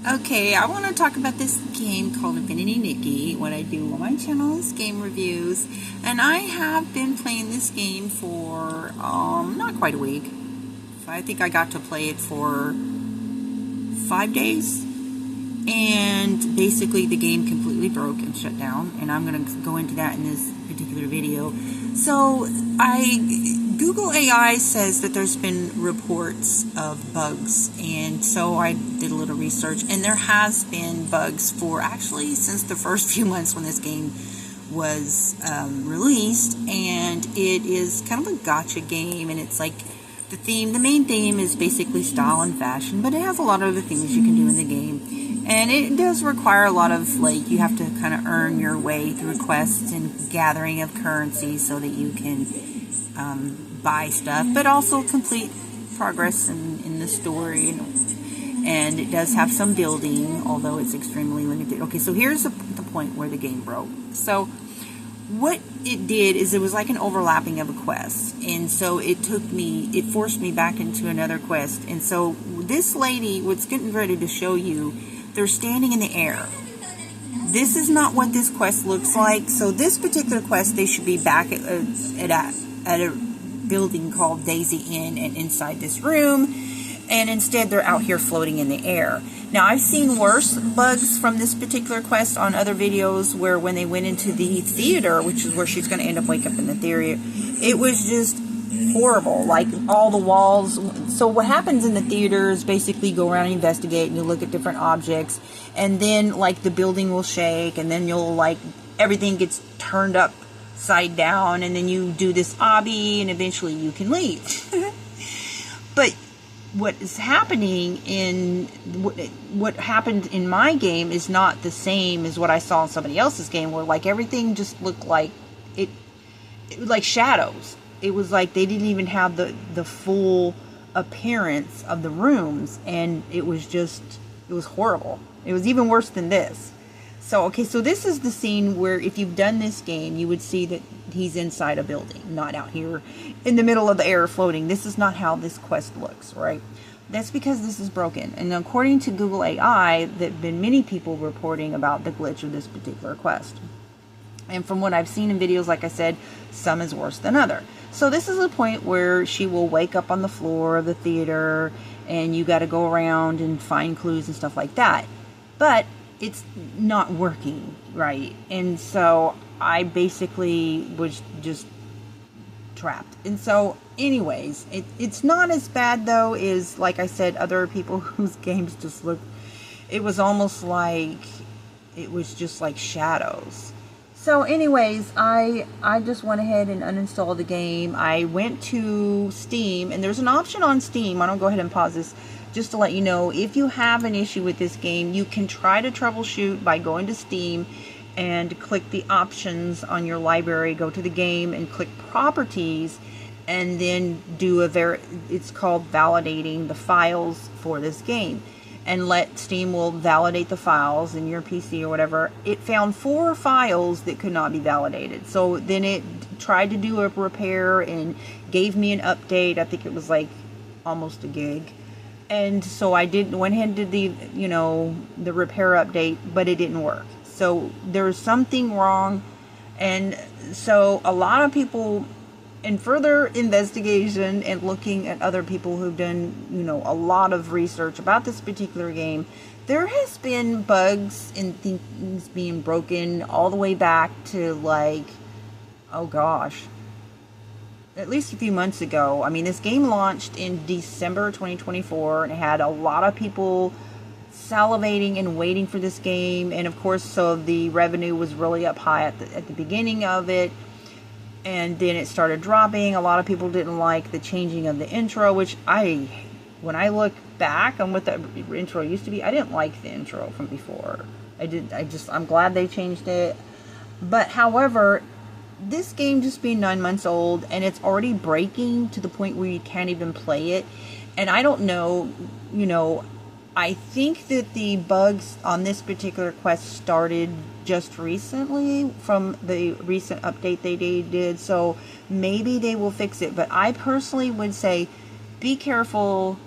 Okay, I want to talk about this game called Infinity Nikki. What I do on my channel is game reviews, and I have been playing this game for not quite a week. I think I got to play it for 5 days, and basically the game completely broke and shut down, and I'm going to go into that in this particular video. So Google AI says that there's been reports of bugs, and so I did a little research, and there has been bugs for actually since the first few months when this game was released, and it is kind of a gotcha game, and it's like the main theme is basically style and fashion, but it has a lot of other things you can do in the game, and it does require a lot of, like, you have to kind of earn your way through quests and gathering of currency so that you can buy stuff, but also complete progress in the story, and it does have some building, although it's extremely limited. Okay, so here's the point where the game broke. So what it did is it was like an overlapping of a quest, and so it forced me back into another quest. And so this lady, what's getting ready to show you, they're standing in the air. This is not what this quest looks like. So this particular quest, they should be back at a building called Daisy Inn and inside this room, and instead they're out here floating in the air. Now, I've seen worse bugs from this particular quest on other videos, where when they went into the theater, which is where she's going to end up waking up in the theater, it was just horrible, like all the walls. So what happens in the theater is basically you go around and investigate, and you look at different objects, and then like the building will shake, and then you'll like everything gets turned upside down, and then you do this obby, and eventually you can leave. But what is happening what happened in my game is not the same as what I saw in somebody else's game, where like everything just looked like it was like shadows. It was like they didn't even have the full appearance of the rooms, and it was horrible. It was even worse than this. So, okay, so this is the scene where if you've done this game, you would see that he's inside a building, not out here in the middle of the air floating. This is not how this quest looks, right? That's because this is broken. And according to Google AI, there have been many people reporting about the glitch of this particular quest. And from what I've seen in videos, like I said, some is worse than other. So this is a point where she will wake up on the floor of the theater, and you got to go around and find clues and stuff like that. But it's not working right, and so I basically was just trapped. And so anyways, it's not as bad though as, like I said, other people whose games just look, it was almost like it was just like shadows. So anyways, I just went ahead and uninstalled the game. I went to Steam, and there's an option on Steam. I don't go ahead and pause this just to let you know, if you have an issue with this game, you can try to troubleshoot by going to Steam and click the options on your library, go to the game and click properties, and then do it's called validating the files for this game, and let Steam will validate the files in your PC or whatever. It found 4 files that could not be validated. So then it tried to do a repair and gave me an update. I think it was like almost a gig. And so I went ahead and did the repair update, but it didn't work. So there's something wrong. And so a lot of people, in further investigation and looking at other people who've done, a lot of research about this particular game, there has been bugs and things being broken all the way back to, like, oh gosh, at least a few months ago. I mean, this game launched in December 2024, and it had a lot of people salivating and waiting for this game. And of course, so the revenue was really up high at the beginning of it, and then it started dropping. A lot of people didn't like the changing of the intro, which when I look back on what the intro used to be, I didn't like the intro from before. I'm glad they changed it. But however, this game just being 9 months old, and it's already breaking to the point where you can't even play it. And I don't know, I think that the bugs on this particular quest started just recently from the recent update they did, so maybe they will fix it. But I personally would say be careful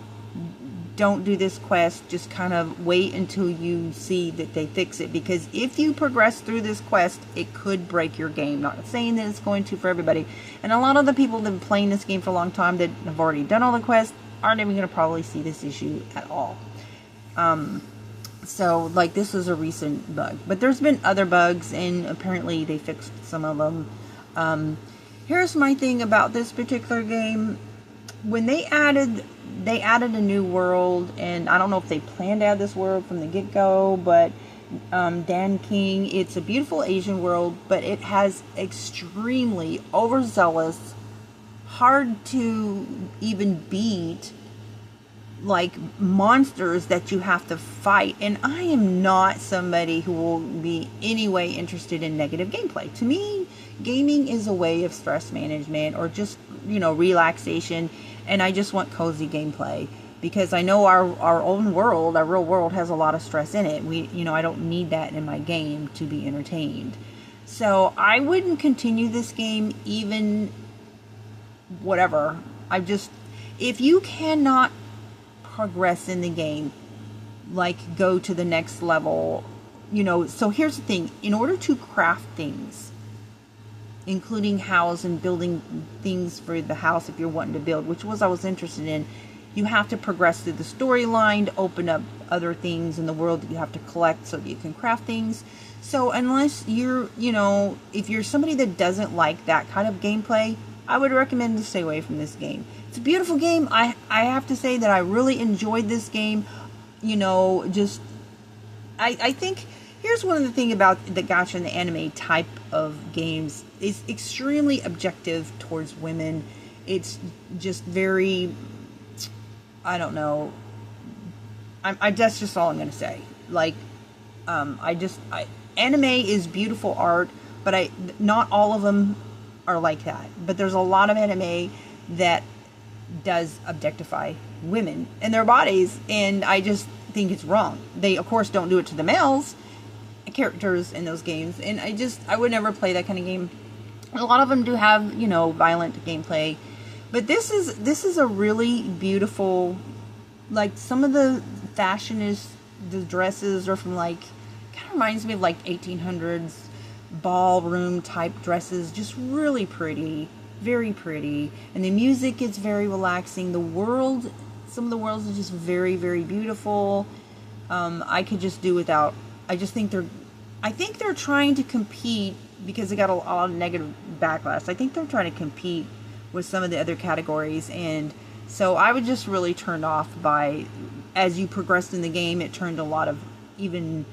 don't do this quest. Just kind of wait until you see that they fix it, because if you progress through this quest, it could break your game. Not saying that it's going to for everybody, and a lot of the people that have been playing this game for a long time that have already done all the quests aren't even going to probably see this issue at all. So like, this is a recent bug, but there's been other bugs, and apparently they fixed some of them. Here's my thing about this particular game. When they added a new world, and I don't know if they planned to add this world from the get-go, but Dan King, it's a beautiful Asian world, but it has extremely overzealous, hard to even beat, like, monsters that you have to fight. And I am not somebody who will be any way interested in negative gameplay. To me, gaming is a way of stress management, or just, you know, relaxation, and I just want cozy gameplay, because I know our own world, our real world, has a lot of stress in it. I don't need that in my game to be entertained. So I wouldn't continue this game, even whatever. If you cannot progress in the game, like go to the next level, so here's the thing. In order to craft things, including house and building things for the house, if you're wanting to build, which I was interested in, you have to progress through the storyline to open up other things in the world that you have to collect so that you can craft things. So unless you're, if you're somebody that doesn't like that kind of gameplay, I would recommend to stay away from this game. It's a beautiful game. I have to say that I really enjoyed this game. I think here's one of the things about the gacha and the anime type of games. It's extremely objective towards women. It's just very, I don't know. That's just all I'm going to say. Like, anime is beautiful art, but not all of them are like that. But there's a lot of anime that does objectify women and their bodies, and I just think it's wrong. They, of course, don't do it to the males characters in those games, and I would never play that kind of game. A lot of them do have, violent gameplay, but this is a really beautiful, like, some of the fashion is, the dresses are from, like, kind of reminds me of like 1800s ballroom type dresses, just really pretty, very pretty, and the music is very relaxing. The world, some of the worlds are just very, very beautiful. I could just do without. I think they're trying to compete, because they got a lot of negative backlash. I think they're trying to compete with some of the other categories, and so I was just really turned off by, as you progressed in the game, it turned a lot of even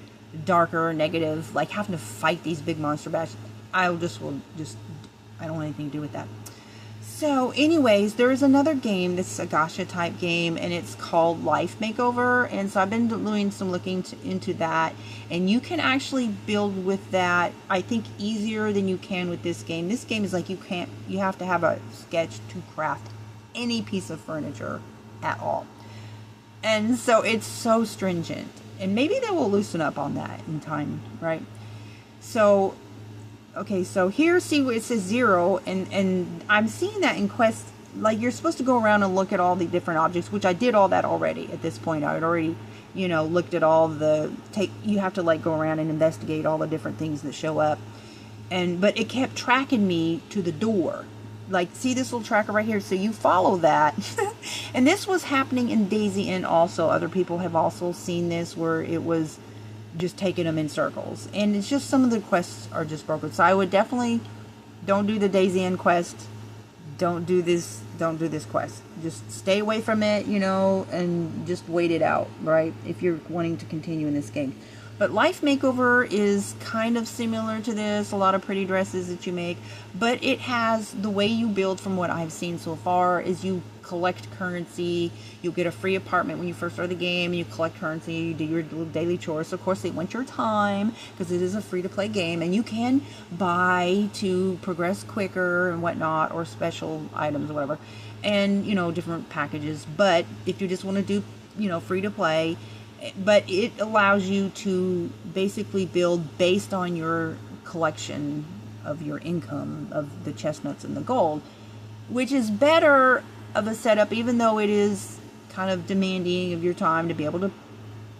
darker, negative, like having to fight these big monster bashes. I don't want anything to do with that. So anyways, there is another game that's a gacha type game, and it's called Life Makeover, and so I've been doing some looking into that, and you can actually build with that, I think, easier than you can with this game. This game is like, you have to have a sketch to craft any piece of furniture at all, and so it's so stringent, and maybe they will loosen up on that in time, right? So okay, so here, see where it says 0, and I'm seeing that in quests, like, you're supposed to go around and look at all the different objects, which I did all that already at this point. I had already, looked at all you have to, like, go around and investigate all the different things that show up, but it kept tracking me to the door. Like, see this little tracker right here? So you follow that, and this was happening in Daisy Inn also. Other people have also seen this, where it was just taking them in circles, and it's just some of the quests are just broken. So I would definitely don't do the Daisy Inn quest, don't do this quest, just stay away from it, and just wait it out, right, if you're wanting to continue in this game. But Life Makeover is kind of similar to this, a lot of pretty dresses that you make, but it has, the way you build from what I've seen so far is you collect currency. You'll get a free apartment when you first start the game, and you collect currency, you do your little daily chores. So of course they want your time, because it is a free-to-play game, and you can buy to progress quicker and whatnot, or special items or whatever, and different packages. But if you just want to do free-to-play, but it allows you to basically build based on your collection of your income of the chestnuts and the gold, which is better of a setup, even though it is kind of demanding of your time to be able to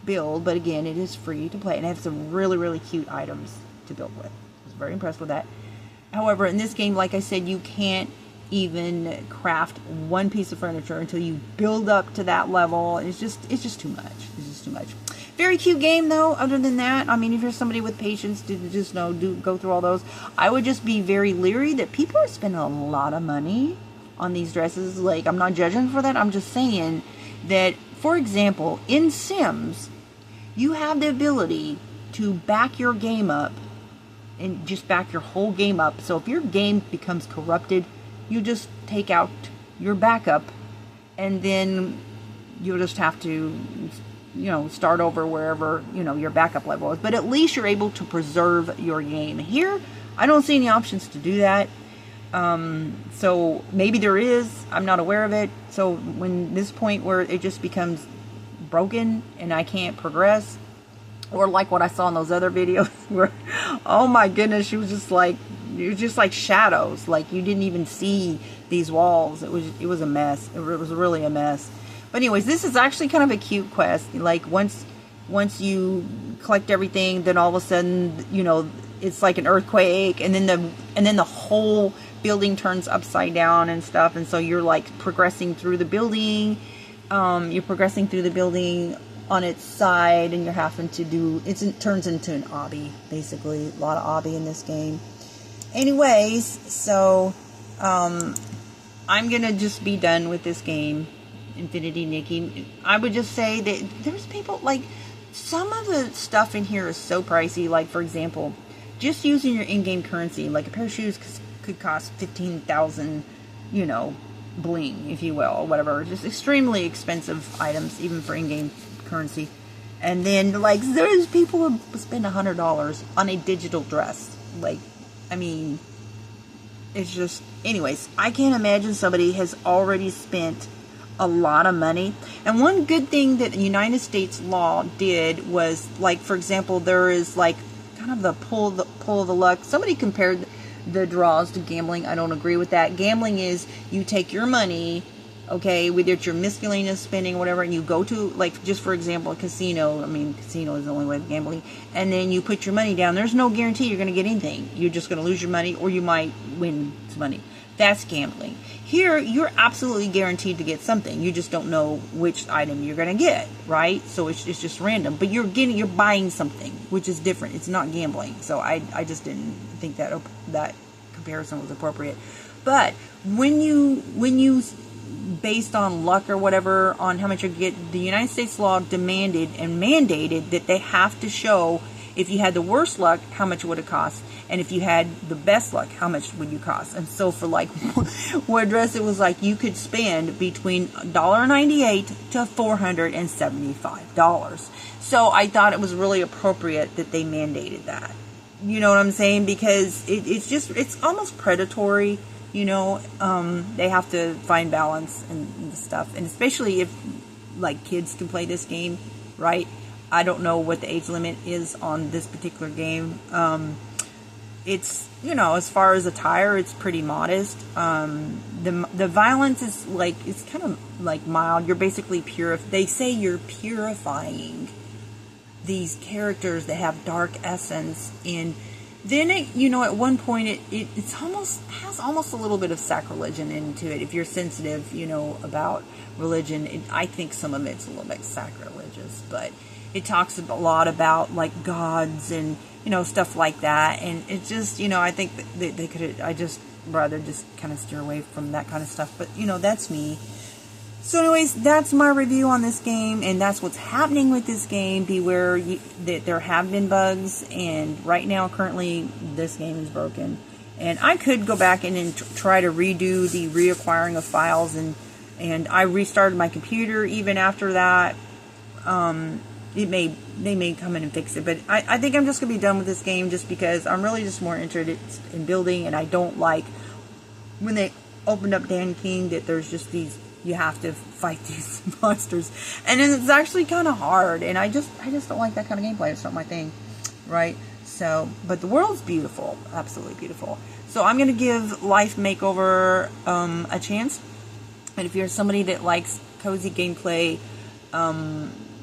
build, but again, it is free to play, and it has some really, really cute items to build with. I was very impressed with that. However, in this game, like I said, you can't even craft one piece of furniture until you build up to that level. It's just too much. It's just too much. Very cute game, though. Other than that, I mean, if you're somebody with patience to just go through all those, I would just be very leery that people are spending a lot of money on these dresses. Like, I'm not judging for that. I'm just saying that, for example, in Sims, you have the ability to back your game up and just back your whole game up. So if your game becomes corrupted, you just take out your backup, and then you'll just have to, start over wherever, your backup level is. But at least you're able to preserve your game. Here, I don't see any options to do that. So maybe there is. I'm not aware of it. So when this point where it just becomes broken and I can't progress, or like what I saw in those other videos where, oh my goodness, it was just like shadows. Like you didn't even see these walls. It was a mess. It was really a mess. But anyways, this is actually kind of a cute quest. Like once you collect everything, then all of a sudden, it's like an earthquake, and then the whole building turns upside down and stuff. And so you're like progressing through the building. You're progressing through the building on its side, and you're having to do it turns into an obby, basically. A lot of obby in this game. Anyways, so I'm gonna just be done with this game, Infinity Nikki. I would just say that there's people, like, some of the stuff in here is so pricey. Like, for example, just using your in-game currency, like a pair of shoes could cost 15,000, bling, if you will, or whatever. Just extremely expensive items, even for in-game currency. And then, like, there's people who spend $100 on a digital dress. Like, I mean, it's just, anyways, I can't imagine somebody has already spent a lot of money. And one good thing that the United States law did was, like, for example, there is like kind of the pull of the luck. Somebody compared the draws to gambling. I don't agree with that. Gambling is you take your money, okay, with your miscellaneous spending or whatever, and you go to, like, just for example, a casino. I mean, casino is the only way of gambling. And then you put your money down. There's no guarantee you're going to get anything. You're just going to lose your money, or you might win some money. That's gambling. Here, you're absolutely guaranteed to get something. You just don't know which item you're going to get, right? So it's just random. But you're buying something, which is different. It's not gambling. So I just didn't think that comparison was appropriate. But when you based on luck or whatever, on how much you get, the United States law demanded and mandated that they have to show, if you had the worst luck, how much would it cost, and if you had the best luck, how much would you cost. And so for like one dress, it was like you could spend between $1.98 to $475. So I thought it was really appropriate that they mandated that. You know what I'm saying? Because it's almost predatory. They have to find balance and stuff. And especially if, like, kids can play this game, right? I don't know what the age limit is on this particular game. It's, as far as attire, it's pretty modest. The violence is, like, it's kind of, like, mild. You're basically they say you're purifying these characters that have dark essence in. Then at one point it's has almost a little bit of sacrilegion into it. If you're sensitive, about religion, I think some of it's a little bit sacrilegious, but it talks a lot about, like, gods and stuff like that. And it just, I think that they could. I just rather just kind of steer away from that kind of stuff. But that's me. So anyways, that's my review on this game, and that's what's happening with this game. Beware that there have been bugs, and right now, currently, this game is broken. And I could go back and try to redo the reacquiring of files, and I restarted my computer even after that. They may come in and fix it, but I think I'm just going to be done with this game, just because I'm really just more interested in building, and I don't like when they opened up Dan King that there's just these, you have to fight these monsters, and then it's actually kind of hard, and I just don't like that kind of gameplay. It's not my thing, right? So, but the world's beautiful, absolutely beautiful. So I'm gonna give Life Makeover a chance, and if you're somebody that likes cozy gameplay.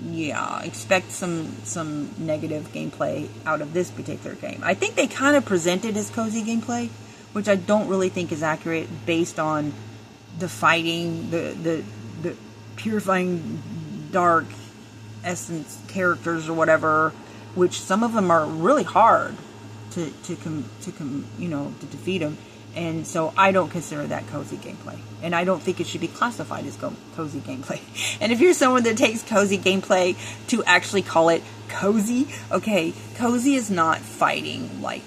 Yeah, expect some negative gameplay out of this particular game. I think they kind of present it as cozy gameplay, which I don't really think is accurate based on the fighting, the purifying dark essence characters or whatever, which some of them are really hard to defeat them. And so I don't consider that cozy gameplay. And I don't think it should be classified as cozy gameplay. And if you're someone that takes cozy gameplay to actually call it cozy, okay, cozy is not fighting like,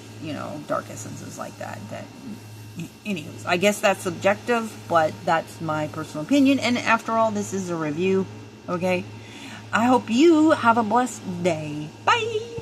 dark essences like that. Anyways, I guess that's subjective, but that's my personal opinion. And after all, this is a review, okay? I hope you have a blessed day. Bye!